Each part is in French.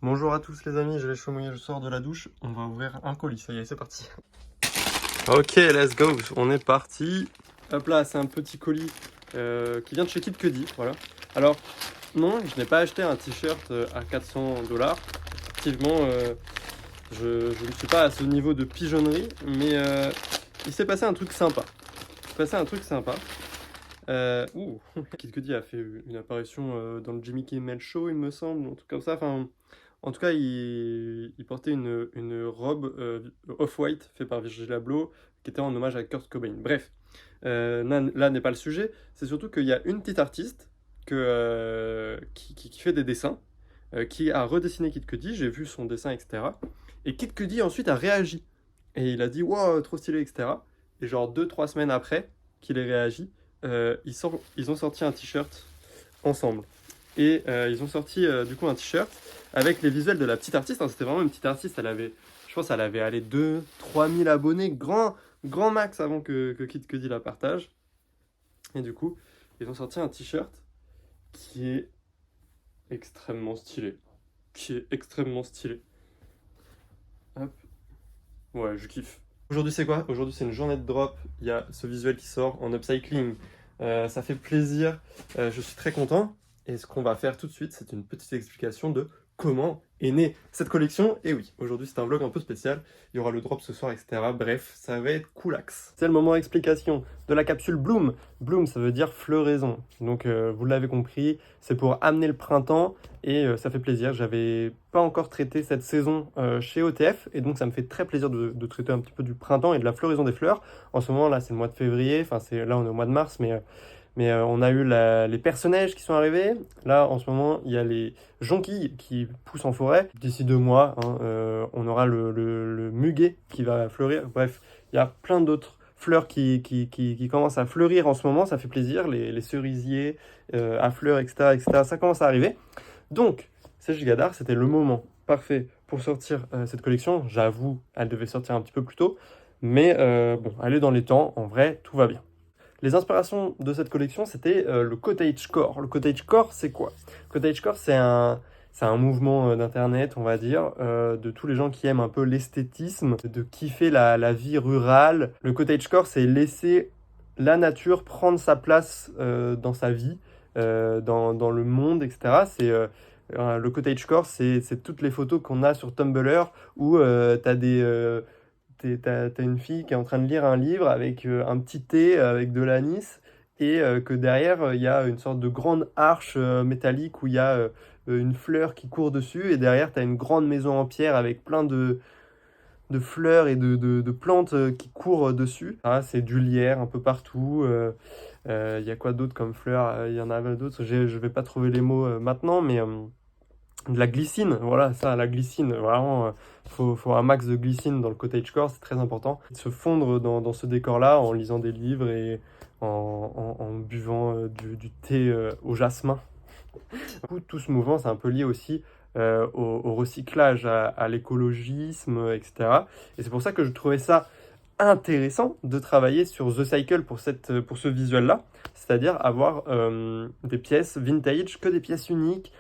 Bonjour à tous les amis, j'ai les cheveux mouillés, je sors de la douche, on va ouvrir un colis, ça y est, c'est parti. Ok, let's go, on est parti. Hop là, c'est un petit colis qui vient de chez Kid Cudi, voilà. Alors, non, je n'ai pas acheté un t-shirt à 400$. Effectivement, je ne suis pas à ce niveau de pigeonnerie, mais il s'est passé un truc sympa. Kid Cudi a fait une apparition dans le Jimmy Kimmel Show, il me semble, un truc comme ça. Enfin, en tout cas, il portait une robe off-white faite par Virgil Abloh, qui était en hommage à Kurt Cobain. Bref, là n'est pas le sujet. C'est surtout qu'il y a une petite artiste qui fait des dessins, qui a redessiné Kid Cudi. J'ai vu son dessin, etc. Et Kid Cudi ensuite a réagi. Et il a dit wow, trop stylé, etc. Et genre 2-3 semaines après qu'il ait réagi, ils ont sorti un t-shirt ensemble. Et ils ont sorti du coup un t-shirt avec les visuels de la petite artiste. Hein, c'était vraiment une petite artiste. Je pense qu'elle avait allé 2-3 000 abonnés, grand max avant que Kid Cudi la partage. Et du coup, ils ont sorti un t-shirt qui est extrêmement stylé. Hop. Ouais, je kiffe. Aujourd'hui, c'est quoi? Aujourd'hui, c'est une journée de drop. Il y a ce visuel qui sort en upcycling. Ça fait plaisir. Je suis très content. Et ce qu'on va faire tout de suite, c'est une petite explication de comment est née cette collection. Et oui, aujourd'hui, c'est un vlog un peu spécial. Il y aura le drop ce soir, etc. Bref, ça va être coolax. C'est le moment explication de la capsule Bloom. Bloom, ça veut dire floraison. Donc, vous l'avez compris, c'est pour amener le printemps. Et ça fait plaisir. J'avais pas encore traité cette saison chez OTF. Et donc, ça me fait très plaisir de traiter un petit peu du printemps et de la floraison des fleurs. En ce moment, là, c'est le mois de février. Enfin, là, on est au mois de mars, mais on a eu les personnages qui sont arrivés. Là, en ce moment, il y a les jonquilles qui poussent en forêt. D'ici 2 mois, hein, on aura le muguet qui va fleurir. Bref, il y a plein d'autres fleurs qui commencent à fleurir en ce moment. Ça fait plaisir. Les cerisiers à fleurs, etc., etc., ça commence à arriver. Donc, c'est Gigadar, c'était le moment parfait pour sortir cette collection. J'avoue, elle devait sortir un petit peu plus tôt. Mais bon, elle est dans les temps. En vrai, tout va bien. Les inspirations de cette collection, c'était le cottagecore. Le cottagecore, c'est quoi? Cottagecore, c'est un mouvement d'internet, on va dire, de tous les gens qui aiment un peu l'esthétisme, de kiffer la vie rurale. Le cottagecore, c'est laisser la nature prendre sa place dans sa vie, dans le monde, etc. Le cottagecore, c'est toutes les photos qu'on a sur Tumblr où t'as une fille qui est en train de lire un livre avec un petit thé, avec de l'anis, et que derrière, il y a une sorte de grande arche métallique où il y a une fleur qui court dessus, et derrière, tu as une grande maison en pierre avec plein de fleurs et de plantes qui courent dessus. Ah, c'est du lierre un peu partout. Il y a quoi d'autre comme fleurs? Il y en a d'autres, je vais pas trouver les mots maintenant, mais de la glycine, voilà, ça, la glycine, vraiment, faut un max de glycine dans le cottagecore, c'est très important. Se fondre dans ce décor-là en lisant des livres et en buvant du thé au jasmin. Du coup, tout ce mouvement, c'est un peu lié aussi au recyclage, à l'écologisme, etc. Et c'est pour ça que je trouvais ça intéressant de travailler sur The Cycle pour ce visuel-là, c'est-à-dire avoir des pièces vintage, que des pièces uniques,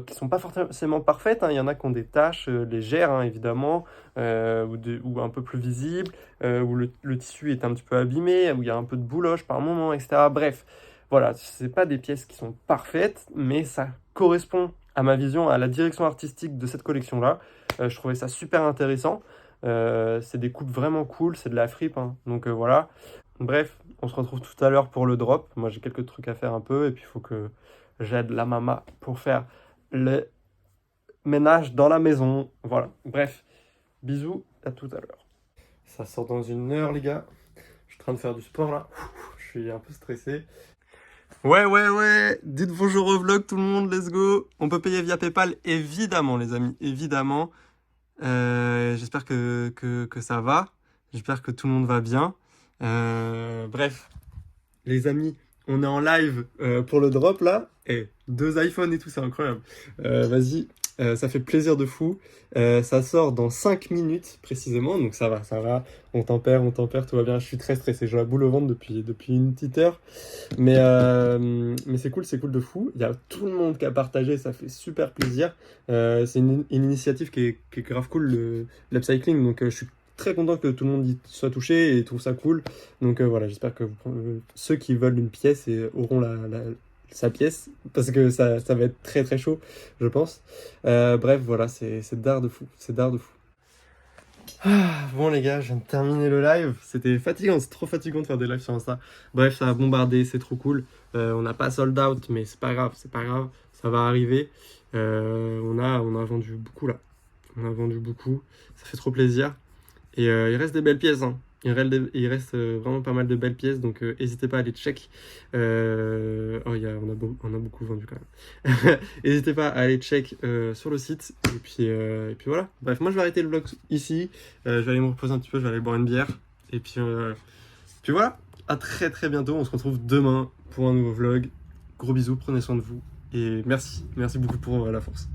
qui sont pas forcément parfaites, hein. Il y en a qui ont des taches légères, hein, évidemment, ou un peu plus visibles, où le tissu est un petit peu abîmé, où il y a un peu de bouloche par moment, etc. Bref, voilà, c'est pas des pièces qui sont parfaites, mais ça correspond à ma vision, à la direction artistique de cette collection-là. Je trouvais ça super intéressant. C'est des coupes vraiment cool, c'est de la fripe, hein. Donc voilà. Bref, on se retrouve tout à l'heure pour le drop. Moi j'ai quelques trucs à faire un peu et puis il faut que j'aide la maman pour faire le ménage dans la maison. Voilà. Bref, bisous, à tout à l'heure. Ça sort dans 1 heure les gars. Je suis en train de faire du sport là. Je suis un peu stressé. Ouais. Dites bonjour au vlog tout le monde, let's go. On peut payer via PayPal, évidemment les amis, évidemment. J'espère que ça va. J'espère que tout le monde va bien. Bref, les amis, on est en live pour le drop là. Et 2 iPhones et tout, c'est incroyable. Vas-y, Ça fait plaisir de fou. Ça sort dans 5 minutes précisément, donc ça va. On tempère, tout va bien. Je suis très stressé, j'ai la boule au ventre depuis une petite heure. Mais c'est cool de fou. Il y a tout le monde qui a partagé, ça fait super plaisir. C'est une initiative qui est grave cool, l'upcycling. Donc je suis très content que tout le monde y soit touché et trouve ça cool. Donc voilà, j'espère que ceux qui veulent une pièce auront sa pièce, parce que ça va être très très chaud, je pense. Bref, voilà, c'est d'art de fou. C'est d'art de fou. Ah, bon les gars, je viens de terminer le live. C'était fatigant, c'est trop fatigant de faire des lives sur Insta. Bref, ça a bombardé, c'est trop cool. On n'a pas sold out, mais c'est pas grave, ça va arriver. On a vendu beaucoup là. On a vendu beaucoup, ça fait trop plaisir. Et il reste des belles pièces, hein. Il reste vraiment pas mal de belles pièces, donc n'hésitez pas à aller check. On a beaucoup vendu quand même. N'hésitez pas à aller check sur le site. Et puis voilà. Bref, moi je vais arrêter le vlog ici. Je vais aller me reposer un petit peu, je vais aller boire une bière. Et puis voilà. À très très bientôt. On se retrouve demain pour un nouveau vlog. Gros bisous, prenez soin de vous. Et merci beaucoup pour la force.